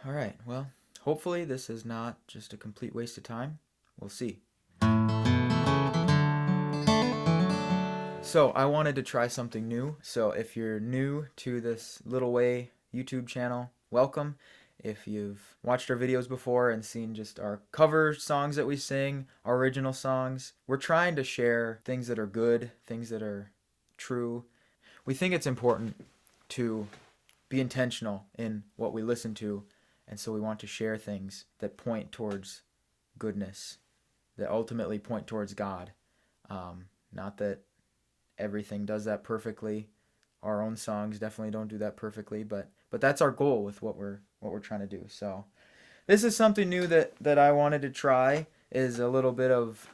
All right, well, hopefully this is not just a complete waste of time. We'll see. So, I wanted to try something new. So, if you're new to this Little Way YouTube channel, welcome. If you've watched our videos before and seen just our cover songs that we sing, our original songs, we're trying to share things that are good, things that are true. We think it's important to be intentional in what we listen to, and so we want to share things that point towards goodness, that ultimately point towards God. Not that everything does that perfectly. Our own songs definitely don't do that perfectly, but that's our goal with what we're trying to do. So this is something new that I wanted to try, is a little bit of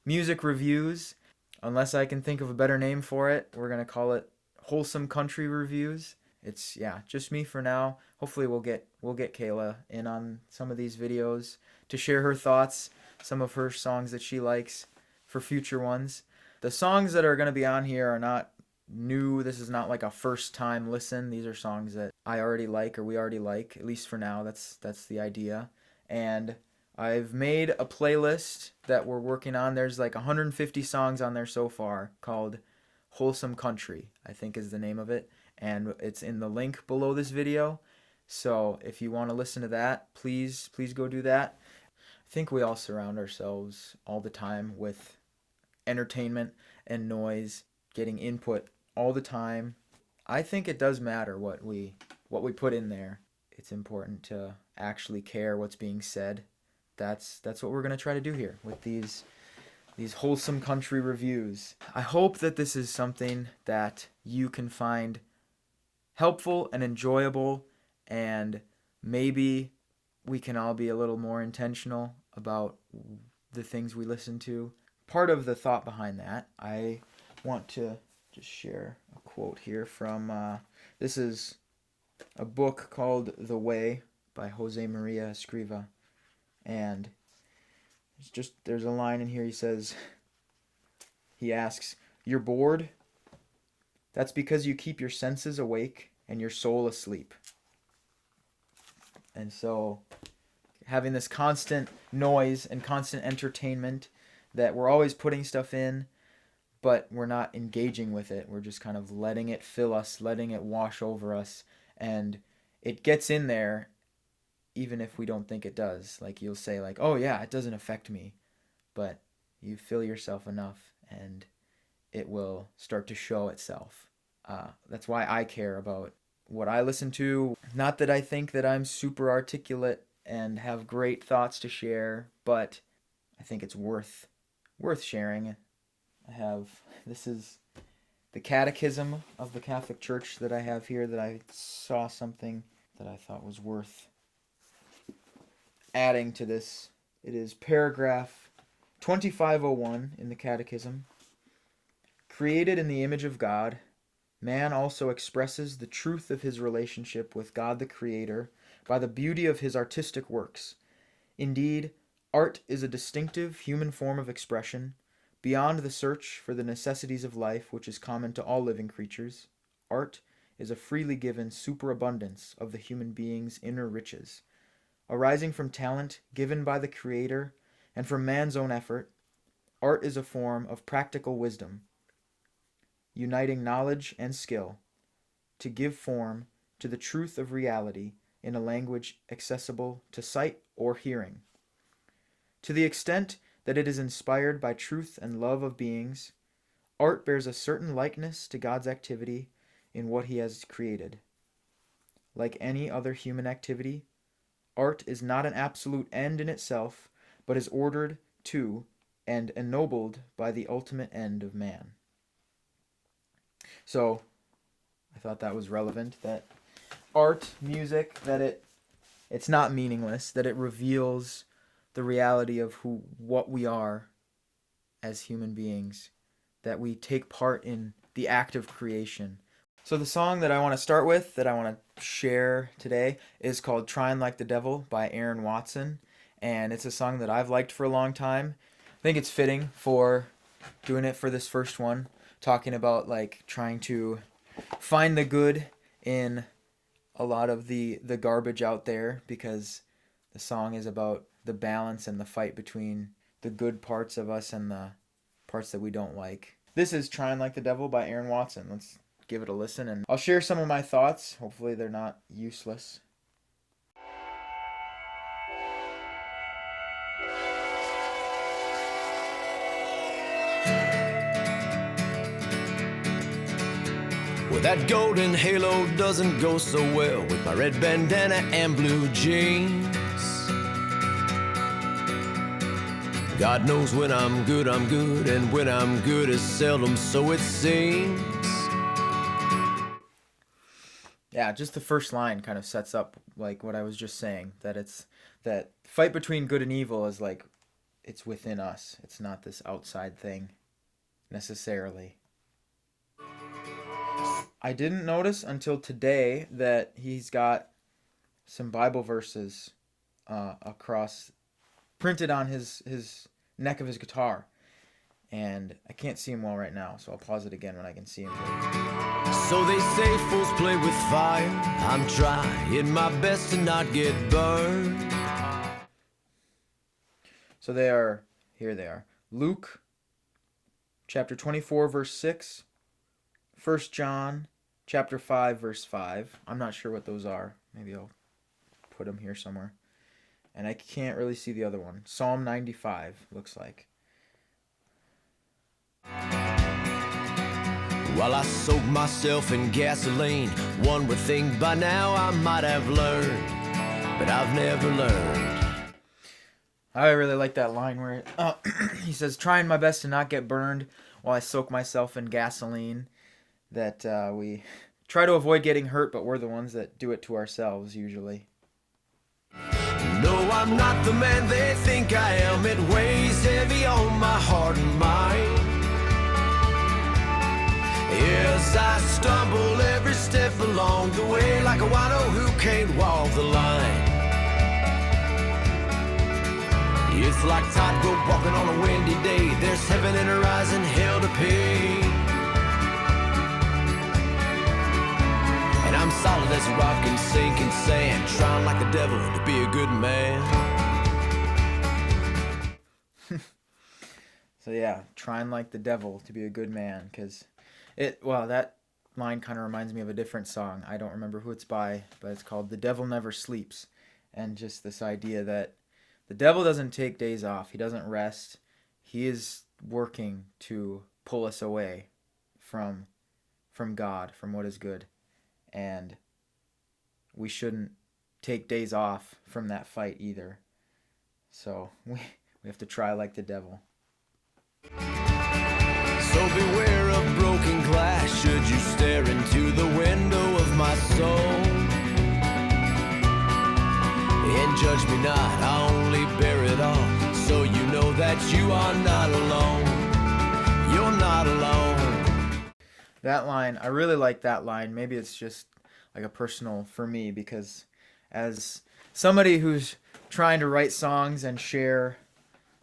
music reviews. Unless I can think of a better name for it, we're gonna call it Wholesome Country Reviews. It's just me for now. Hopefully we'll get Kayla in on some of these videos to share her thoughts, some of her songs that she likes for future ones. The songs that are going to be on here are not new. This is not like a first time listen. These are songs that I already like, or we already like, at least for now. That's the idea. And I've made a playlist that we're working on. There's like 150 songs on there so far, called Wholesome Country, I think is the name of it. And it's in the link below this video. So if you want to listen to that, please go do that. I think we all surround ourselves all the time with entertainment and noise, getting input all the time. I think it does matter what we put in there. It's important to actually care what's being said. That's what we're going to try to do here with these Wholesome Country reviews. I hope that this is something that you can find helpful and enjoyable, and maybe we can all be a little more intentional about the things we listen to. Part of the thought behind that, I want to just share a quote here from this is a book called The Way by Jose Maria Escriva, and there's a line in here. He asks, "You're bored? That's because you keep your senses awake and your soul asleep." And so having this constant noise and constant entertainment that we're always putting stuff in, but we're not engaging with it. We're just kind of letting it fill us, letting it wash over us, and it gets in there even if we don't think it does. Like, you'll say like, "Oh yeah, it doesn't affect me." But you fill yourself enough and it will start to show itself. That's why I care about what I listen to. Not that I think that I'm super articulate and have great thoughts to share, but I think it's worth sharing. This is the Catechism of the Catholic Church that I have here, that I saw something that I thought was worth adding to this. It is paragraph 2501 in the Catechism. Created in the image of God, man also expresses the truth of his relationship with God the Creator by the beauty of his artistic works. Indeed, art is a distinctive human form of expression, beyond the search for the necessities of life which is common to all living creatures. Art is a freely given superabundance of the human being's inner riches. Arising from talent given by the Creator and from man's own effort, art is a form of practical wisdom, uniting knowledge and skill to give form to the truth of reality in a language accessible to sight or hearing. To the extent that it is inspired by truth and love of beings, art bears a certain likeness to God's activity in what he has created. Like any other human activity, art is not an absolute end in itself, but is ordered to and ennobled by the ultimate end of man. So, I thought that was relevant, that art, music, that it's not meaningless, that it reveals the reality of what we are as human beings, that we take part in the act of creation. So the song that I want to start with, that I want to share today, is called "Trying Like the Devil" by Aaron Watson, and it's a song that I've liked for a long time. I think it's fitting for doing it for this first one, talking about like trying to find the good in a lot of the garbage out there, because the song is about the balance and the fight between the good parts of us and the parts that we don't like. This is Trying Like the Devil by Aaron Watson. Let's give it a listen, and I'll share some of my thoughts. Hopefully they're not useless. Well, that golden halo doesn't go so well with my red bandana and blue jeans. God knows when I'm good, and when I'm good is seldom, so it seems. Yeah, just the first line kind of sets up like what I was just saying, that it's that fight between good and evil is like it's within us. It's not this outside thing necessarily. I didn't notice until today that he's got some Bible verses across, printed on his neck of his guitar. And I can't see him well right now, so I'll pause it again when I can see him. So they say fools play with fire. I'm trying my best to not get burned. So here they are. Luke chapter 24, verse 6. 1 John chapter 5, verse 5. I'm not sure what those are. Maybe I'll put them here somewhere. And I can't really see the other one. Psalm 95, looks like. While I soak myself in gasoline, one would think by now I might have learned, but I've never learned. I really like that line where he says, trying my best to not get burned while I soak myself in gasoline. That we try to avoid getting hurt, but we're the ones that do it to ourselves usually. No, I'm not the man they think I am. It weighs heavy on my heart and mind. Yes, I stumble every step along the way, like a wino who can't walk the line. It's like tightrope walking on a windy day. There's heaven in her eyes and hell to pay. And I'm solid as a rock and sinking sand, trying like the devil to be a good man. So yeah, trying like the devil to be a good man, because that line kind of reminds me of a different song. I don't remember who it's by, but it's called "The Devil Never Sleeps," and just this idea that the devil doesn't take days off. He doesn't rest. He is working to pull us away from God, from what is good. And we shouldn't take days off from that fight either. So we have to try like the devil. So beware of broken glass should you stare into the window of my soul. And judge me not, I only bear it all, so you know that you are not alone. You're not alone. That line, I really like that line. Maybe it's just like a personal for me, because as somebody who's trying to write songs and share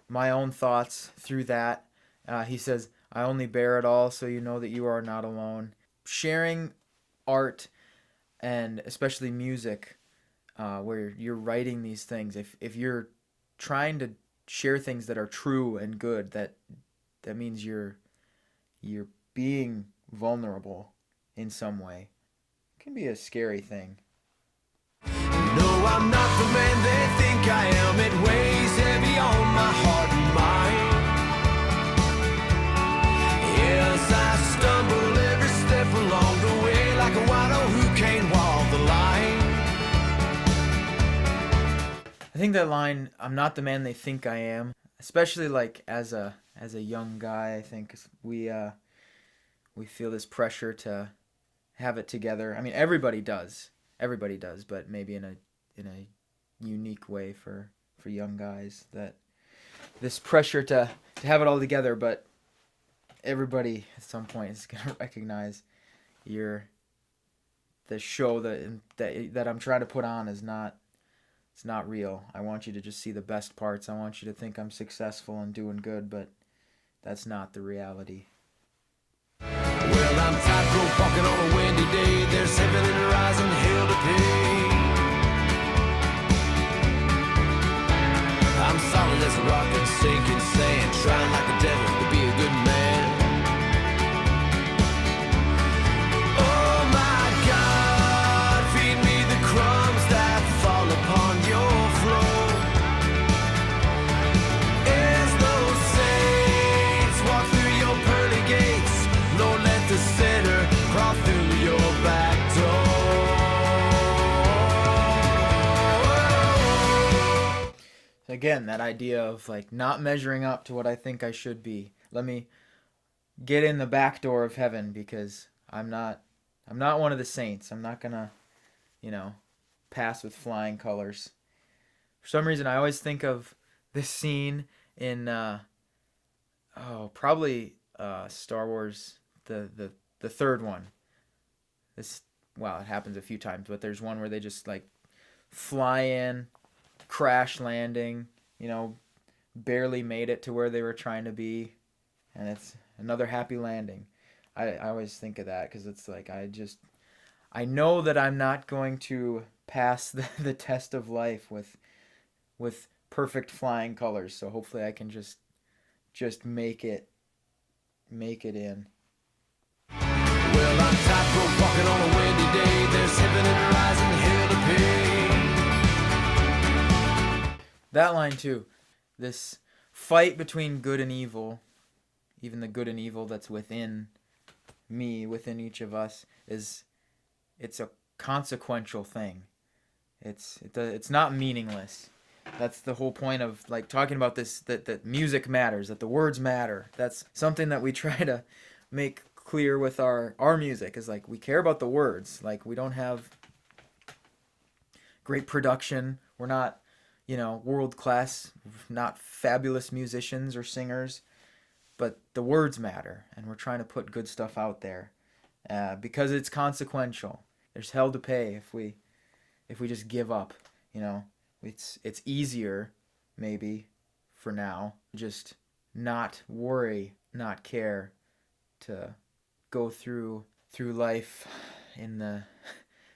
my own thoughts through that, he says, I only bear it all so you know that you are not alone. Sharing art, and especially music, where you're writing these things, if you're trying to share things that are true and good, that means you're being vulnerable in some way. It can be a scary thing. No, I'm not the man they think I am. It weighs heavy on my heart and mind. Yes, I stumble every step along the way, like a wino who can't walk the line. I think that line, I'm not the man they think I am, especially like as a young guy, I think we feel this pressure to have it together. I mean, everybody does, but maybe in a unique way for young guys, that this pressure to have it all together. But everybody at some point is gonna recognize the show that I'm trying to put on is not. It's not real. I want you to just see the best parts. I want you to think I'm successful and doing good, but that's not the reality. Well, I'm tightrope walking on a windy day. There's heaven in the rising, hell to pay. I'm solid as a rock and sinking sand, trying like a devil to be a good man. Oh my God, feed me the crumbs that fall upon your floor. As those saints walk through your pearly gates, Lord, let the sinner crawl through your back door. Again, that idea of like not measuring up to what I think I should be. Let me get in the back door of heaven, because I'm not one of the saints. I'm not gonna, pass with flying colors. For some reason, I always think of this scene in probably Star Wars, the third one. This It happens a few times, but there's one where they just like fly in, crash landing, barely made it to where they were trying to be, and it's another happy landing. I always think of that because it's like I know that I'm not going to pass the test of life with perfect flying colors, so hopefully I can just make it in. Well, I'm tightrope walking on a windy day. There's heaven in the rising, hell to pay. That line too. This fight between good and evil, even the good and evil that's within me, within each of us, it's a consequential thing. It's not meaningless. That's the whole point of like talking about this, that music matters, that the words matter. That's something that we try to make clear with our music, is like we care about the words. Like we don't have great production. We're not, world class, not fabulous musicians or singers, but the words matter, and we're trying to put good stuff out there because it's consequential. There's hell to pay if we just give up. It's easier maybe for now just not worry, not care, to go through life in the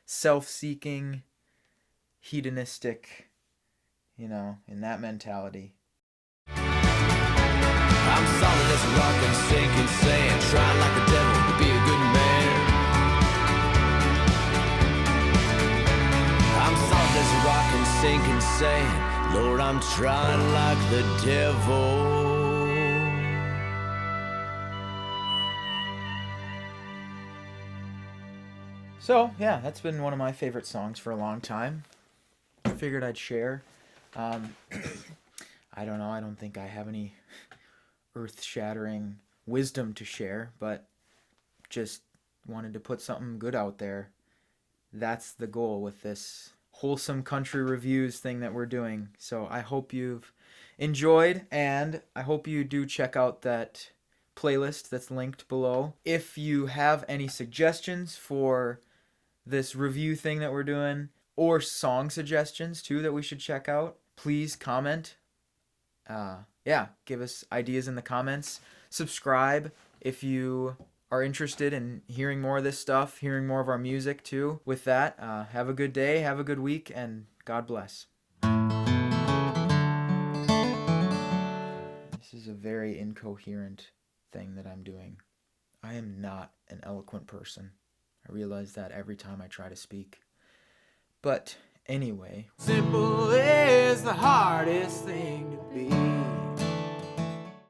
self-seeking, hedonistic, in that mentality. I'm solid as a rock and sinking sand, trying like a devil to be a good man. I'm solid as a rock and sinking sand, Lord, I'm trying like the devil. So, yeah, that's been one of my favorite songs for a long time. I figured I'd share. I don't know, I don't think I have any earth-shattering wisdom to share, but just wanted to put something good out there. That's the goal with this wholesome country reviews thing that we're doing. So I hope you've enjoyed, and I hope you do check out that playlist that's linked below. If you have any suggestions for this review thing that we're doing, or song suggestions too that we should check out, please comment. Give us ideas in the comments. Subscribe if you are interested in hearing more of this stuff, hearing more of our music too. With that, have a good day, have a good week, and God bless. This is a very incoherent thing that I'm doing. I am not an eloquent person. I realize that every time I try to speak. But anyway. Simple is the hardest thing to be.